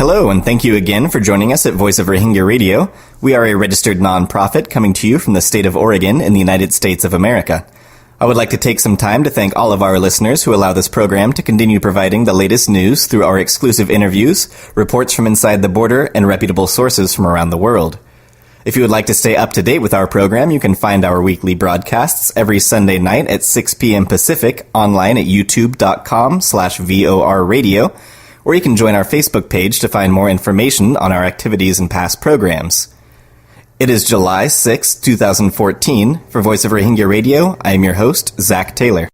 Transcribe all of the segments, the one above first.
Hello, and thank you again for joining us at Voice of Rohingya Radio. We are a registered nonprofit coming to you from the state of Oregon in the United States of America. I would like to take some time to thank all of our listeners who allow this program to continue providing the latest news through our exclusive interviews, reports from inside the border, and reputable sources from around the world. If you would like to stay up to date with our program, you can find our weekly broadcasts every Sunday night at 6 p.m. Pacific online at youtube.com/VOR radio, or you can join our Facebook page to find more information on our activities and past programs. It is July 6, 2014. For Voice of Rohingya Radio, I am your host, Zach Taylor.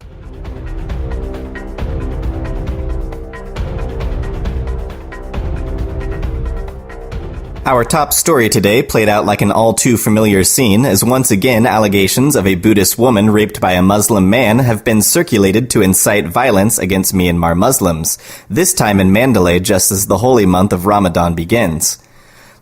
Our top story today played out like an all-too-familiar scene as once again allegations of a Buddhist woman raped by a Muslim man have been circulated to incite violence against Myanmar Muslims, this time in Mandalay just as the holy month of Ramadan begins.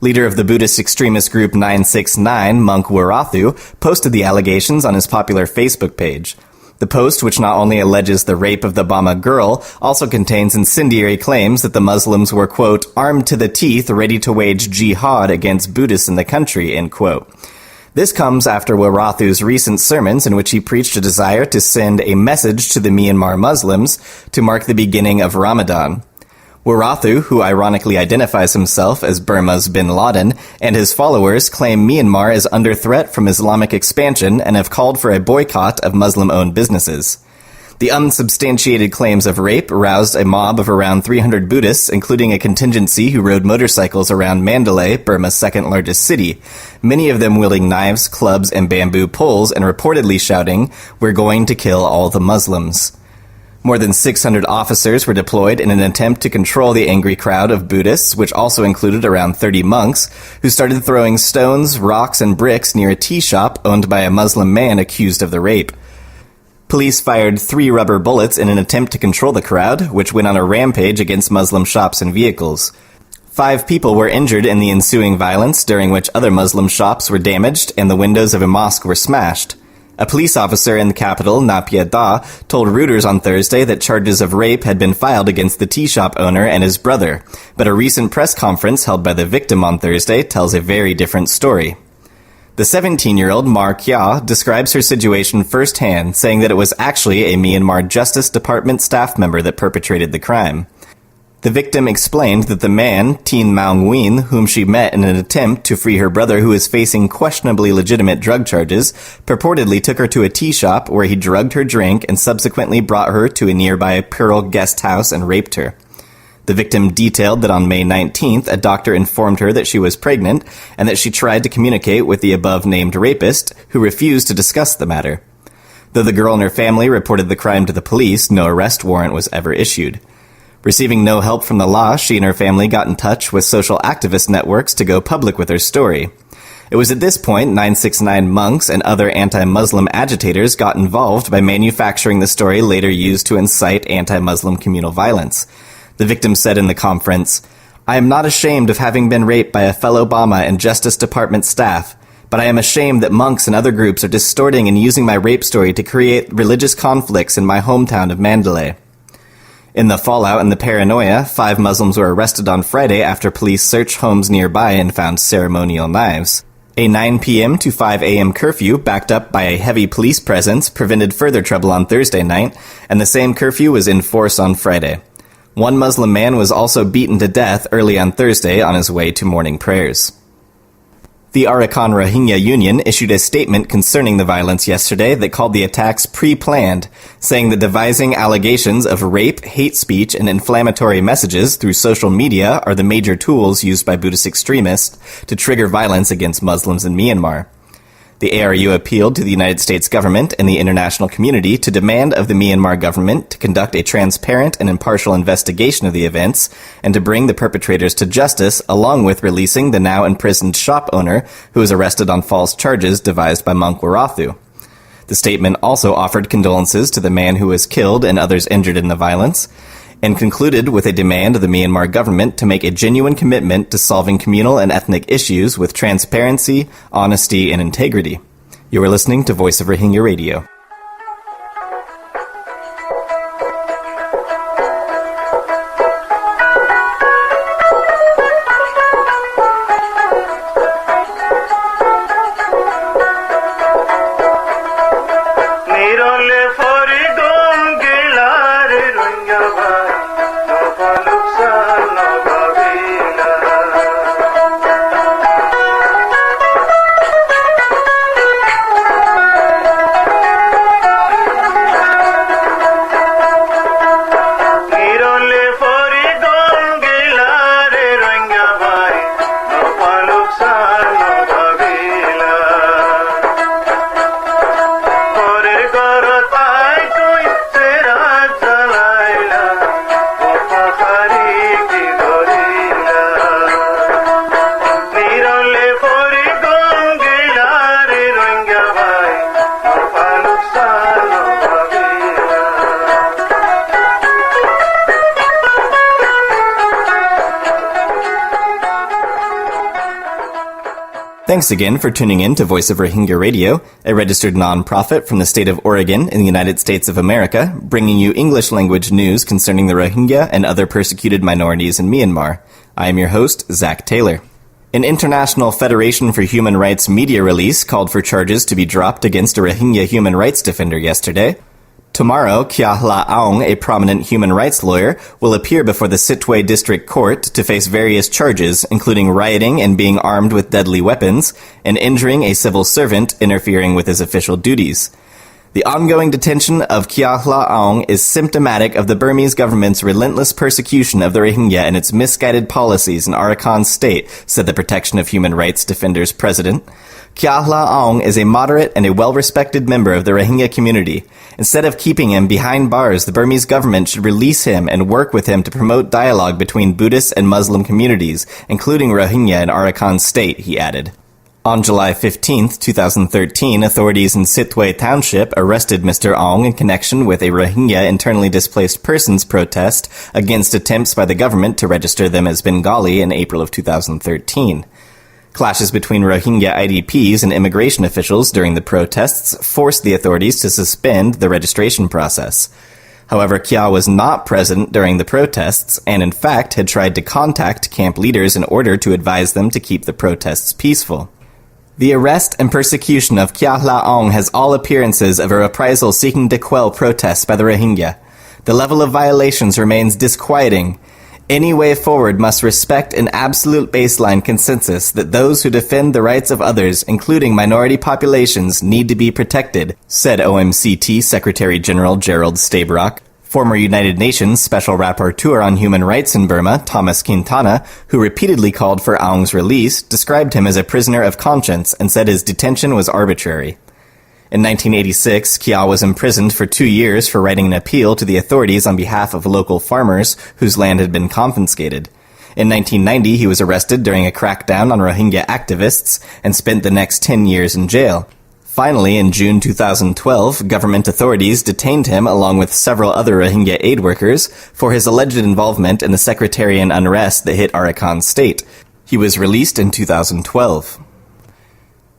Leader of the Buddhist extremist group 969, Monk Warathu, posted the allegations on his popular Facebook page. The post, which not only alleges the rape of the Bama girl, also contains incendiary claims that the Muslims were, quote, armed to the teeth, ready to wage jihad against Buddhists in the country, end quote. This comes after Warathu's recent sermons in which he preached a desire to send a message to the Myanmar Muslims to mark the beginning of Ramadan. Warathu, who ironically identifies himself as Burma's bin Laden, and his followers claim Myanmar is under threat from Islamic expansion and have called for a boycott of Muslim-owned businesses. The unsubstantiated claims of rape roused a mob of around 300 Buddhists, including a contingency who rode motorcycles around Mandalay, Burma's second-largest city, many of them wielding knives, clubs, and bamboo poles and reportedly shouting, "We're going to kill all the Muslims." More than 600 officers were deployed in an attempt to control the angry crowd of Buddhists, which also included around 30 monks, who started throwing stones, rocks, and bricks near a tea shop owned by a Muslim man accused of the rape. Police fired 3 rubber bullets in an attempt to control the crowd, which went on a rampage against Muslim shops and vehicles. 5 people were injured in the ensuing violence, during which other Muslim shops were damaged and the windows of a mosque were smashed. A police officer in the capital, Naypyidaw Da, told Reuters on Thursday that charges of rape had been filed against the tea shop owner and his brother, but a recent press conference held by the victim on Thursday tells a very different story. The 17-year-old Mar Kya describes her situation firsthand, saying that it was actually a Myanmar Justice Department staff member that perpetrated the crime. The victim explained that the man, Tin Maung Win, whom she met in an attempt to free her brother who is facing questionably legitimate drug charges, purportedly took her to a tea shop where he drugged her drink and subsequently brought her to a nearby Pearl guest house and raped her. The victim detailed that on May 19th, a doctor informed her that she was pregnant and that she tried to communicate with the above-named rapist, who refused to discuss the matter. Though the girl and her family reported the crime to the police, no arrest warrant was ever issued. Receiving no help from the law, she and her family got in touch with social activist networks to go public with her story. It was at this point 969 monks and other anti-Muslim agitators got involved by manufacturing the story later used to incite anti-Muslim communal violence. The victim said in the conference, "I am not ashamed of having been raped by a fellow Bama and Justice Department staff, but I am ashamed that monks and other groups are distorting and using my rape story to create religious conflicts in my hometown of Mandalay." In the fallout and the paranoia, 5 Muslims were arrested on Friday after police searched homes nearby and found ceremonial knives. A 9 p.m. to 5 a.m. curfew, backed up by a heavy police presence, prevented further trouble on Thursday night, and the same curfew was in force on Friday. 1 Muslim man was also beaten to death early on Thursday on his way to morning prayers. The Arakan Rohingya Union issued a statement concerning the violence yesterday that called the attacks pre-planned, saying that devising allegations of rape, hate speech, and inflammatory messages through social media are the major tools used by Buddhist extremists to trigger violence against Muslims in Myanmar. The ARU appealed to the United States government and the international community to demand of the Myanmar government to conduct a transparent and impartial investigation of the events and to bring the perpetrators to justice, along with releasing the now imprisoned shop owner who was arrested on false charges devised by Monk Warathu. The statement also offered condolences to the man who was killed and others injured in the violence, and concluded with a demand of the Myanmar government to make a genuine commitment to solving communal and ethnic issues with transparency, honesty, and integrity. You are listening to Voice of Rohingya Radio. Thanks again for tuning in to Voice of Rohingya Radio, a registered nonprofit from the state of Oregon in the United States of America, bringing you English language news concerning the Rohingya and other persecuted minorities in Myanmar. I am your host, Zach Taylor. An International Federation for Human Rights media release called for charges to be dropped against a Rohingya human rights defender yesterday. Tomorrow, Kyaw Aung, a prominent human rights lawyer, will appear before the Sitwe District Court to face various charges, including rioting and being armed with deadly weapons, and injuring a civil servant interfering with his official duties. The ongoing detention of Kyaw Aung is symptomatic of the Burmese government's relentless persecution of the Rohingya and its misguided policies in Arakan State, said the Protection of Human Rights Defenders president. Kyaw Aung is a moderate and a well-respected member of the Rohingya community. Instead of keeping him behind bars, the Burmese government should release him and work with him to promote dialogue between Buddhist and Muslim communities, including Rohingya in Arakan State, he added. On July 15, 2013, authorities in Sitwe Township arrested Mr. Aung in connection with a Rohingya internally displaced persons protest against attempts by the government to register them as Bengali in April of 2013. Clashes between Rohingya IDPs and immigration officials during the protests forced the authorities to suspend the registration process. However, Kyaw was not present during the protests and, in fact, had tried to contact camp leaders in order to advise them to keep the protests peaceful. The arrest and persecution of Kyaw Aung has all appearances of a reprisal seeking to quell protests by the Rohingya. The level of violations remains disquieting. Any way forward must respect an absolute baseline consensus that those who defend the rights of others, including minority populations, need to be protected, said OMCT Secretary General Gerald Stabrock. Former United Nations Special Rapporteur on Human Rights in Burma, Thomas Quintana, who repeatedly called for Aung's release, described him as a prisoner of conscience and said his detention was arbitrary. In 1986, Kyaw was imprisoned for 2 years for writing an appeal to the authorities on behalf of local farmers whose land had been confiscated. In 1990, he was arrested during a crackdown on Rohingya activists and spent the next 10 years in jail. Finally, in June 2012, government authorities detained him along with several other Rohingya aid workers for his alleged involvement in the sectarian unrest that hit Arakan State. He was released in 2012.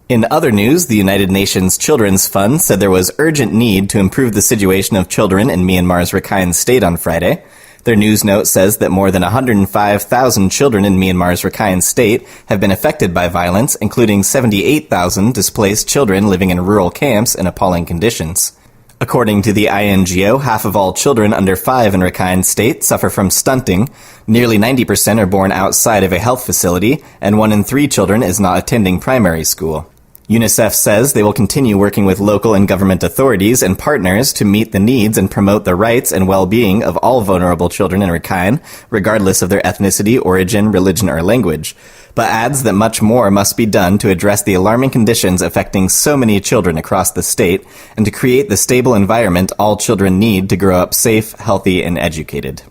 In other news, the United Nations Children's Fund said there was urgent need to improve the situation of children in Myanmar's Rakhine State on Friday. Their news note says that more than 105,000 children in Myanmar's Rakhine State have been affected by violence, including 78,000 displaced children living in rural camps in appalling conditions. According to the INGO, half of all children under 5 in Rakhine State suffer from stunting, nearly 90% are born outside of a health facility, and 1 in 3 children is not attending primary school. UNICEF says they will continue working with local and government authorities and partners to meet the needs and promote the rights and well-being of all vulnerable children in Rakhine, regardless of their ethnicity, origin, religion, or language, but adds that much more must be done to address the alarming conditions affecting so many children across the state and to create the stable environment all children need to grow up safe, healthy, and educated.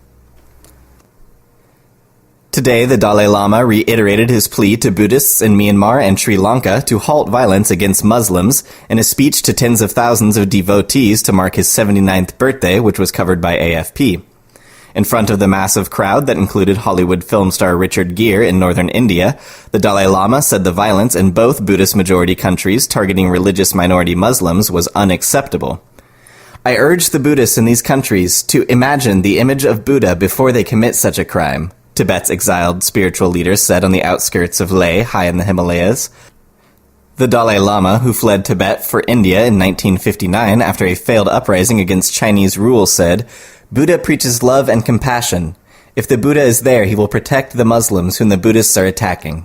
Today, the Dalai Lama reiterated his plea to Buddhists in Myanmar and Sri Lanka to halt violence against Muslims in a speech to tens of thousands of devotees to mark his 79th birthday, which was covered by AFP. In front of the massive crowd that included Hollywood film star Richard Gere in northern India, the Dalai Lama said the violence in both Buddhist-majority countries targeting religious minority Muslims was unacceptable. I urge the Buddhists in these countries to imagine the image of Buddha before they commit such a crime, Tibet's exiled spiritual leader said on the outskirts of Leh, high in the Himalayas. The Dalai Lama, who fled Tibet for India in 1959 after a failed uprising against Chinese rule, said, "Buddha preaches love and compassion. If the Buddha is there, he will protect the Muslims whom the Buddhists are attacking."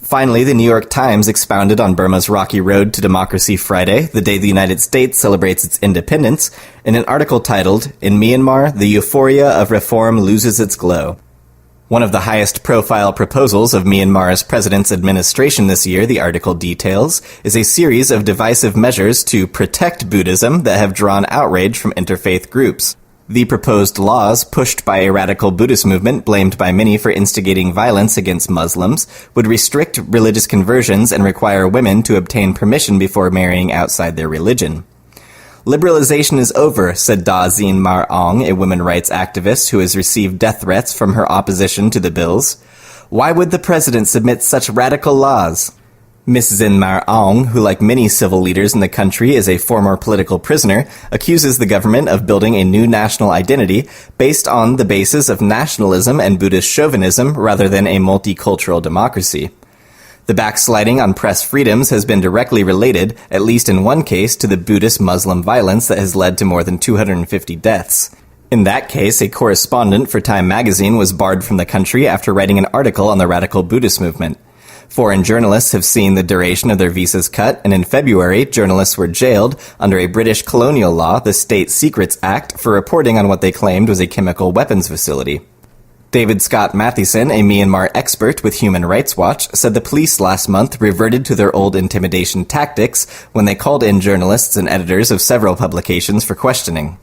Finally, the New York Times expounded on Burma's rocky road to democracy Friday, the day the United States celebrates its independence, in an article titled, "In Myanmar, the Euphoria of Reform Loses Its Glow." One of the highest-profile proposals of Myanmar's president's administration this year, the article details, is a series of divisive measures to protect Buddhism that have drawn outrage from interfaith groups. The proposed laws, pushed by a radical Buddhist movement blamed by many for instigating violence against Muslims, would restrict religious conversions and require women to obtain permission before marrying outside their religion. Liberalization is over, said Da Zin Mar Aung, a women's rights activist who has received death threats from her opposition to the bills. Why would the president submit such radical laws? Ms. Zinmar Aung, who like many civil leaders in the country is a former political prisoner, accuses the government of building a new national identity based on the basis of nationalism and Buddhist chauvinism rather than a multicultural democracy. The backsliding on press freedoms has been directly related, at least in one case, to the Buddhist-Muslim violence that has led to more than 250 deaths. In that case, a correspondent for Time magazine was barred from the country after writing an article on the radical Buddhist movement. Foreign journalists have seen the duration of their visas cut, and in February, journalists were jailed under a British colonial law, the State Secrets Act, for reporting on what they claimed was a chemical weapons facility. David Scott Mathieson, a Myanmar expert with Human Rights Watch, said the police last month reverted to their old intimidation tactics when they called in journalists and editors of several publications for questioning.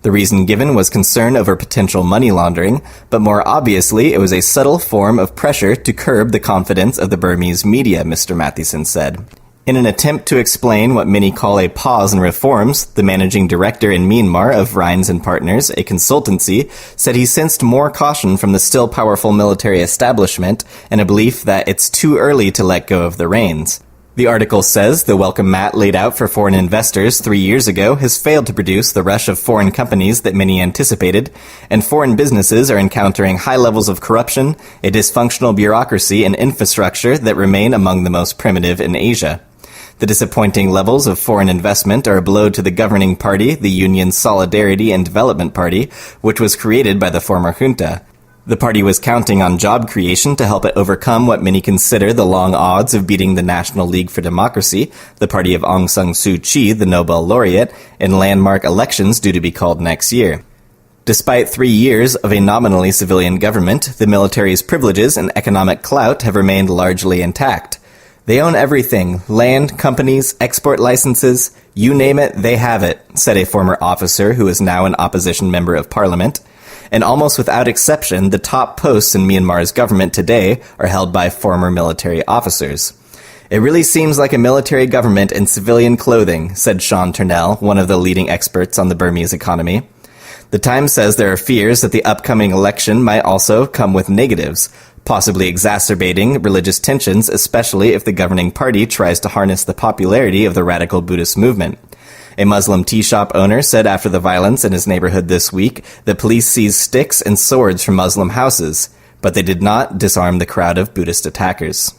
The reason given was concern over potential money laundering, but more obviously it was a subtle form of pressure to curb the confidence of the Burmese media, Mr. Mathieson said. In an attempt to explain what many call a pause in reforms, the managing director in Myanmar of Rhines & Partners, a consultancy, said he sensed more caution from the still powerful military establishment and a belief that it's too early to let go of the reins. The article says the welcome mat laid out for foreign investors 3 years ago has failed to produce the rush of foreign companies that many anticipated, and foreign businesses are encountering high levels of corruption, a dysfunctional bureaucracy, and infrastructure that remain among the most primitive in Asia. The disappointing levels of foreign investment are a blow to the governing party, the Union's Solidarity and Development Party, which was created by the former junta. The party was counting on job creation to help it overcome what many consider the long odds of beating the National League for Democracy, the party of Aung San Suu Kyi, the Nobel laureate, in landmark elections due to be called next year. Despite 3 years of a nominally civilian government, the military's privileges and economic clout have remained largely intact. They own everything, land, companies, export licenses, you name it, they have it, said a former officer who is now an opposition member of parliament. And almost without exception, the top posts in Myanmar's government today are held by former military officers. It really seems like a military government in civilian clothing, said Sean Turnell, one of the leading experts on the Burmese economy. The Times says there are fears that the upcoming election might also come with negatives, possibly exacerbating religious tensions, especially if the governing party tries to harness the popularity of the radical Buddhist movement. A Muslim tea shop owner said after the violence in his neighborhood this week that police seized sticks and swords from Muslim houses, but they did not disarm the crowd of Buddhist attackers.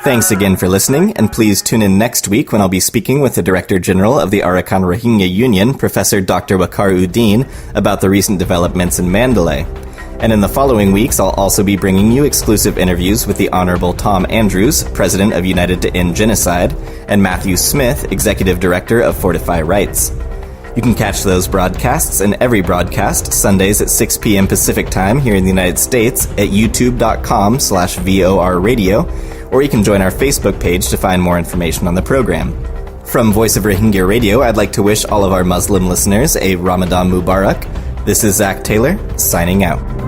Thanks again for listening, and please tune in next week when I'll be speaking with the Director General of the Arakan Rohingya Union, Professor Dr. Waqar Uddin, about the recent developments in Mandalay. And in the following weeks, I'll also be bringing you exclusive interviews with the Honorable Tom Andrews, President of United to End Genocide, and Matthew Smith, Executive Director of Fortify Rights. You can catch those broadcasts and every broadcast Sundays at 6 p.m. Pacific Time here in the United States at youtube.com/VOR Radio, or you can join our Facebook page to find more information on the program. From Voice of Rohingya Radio, I'd like to wish all of our Muslim listeners a Ramadan Mubarak. This is Zach Taylor, signing out.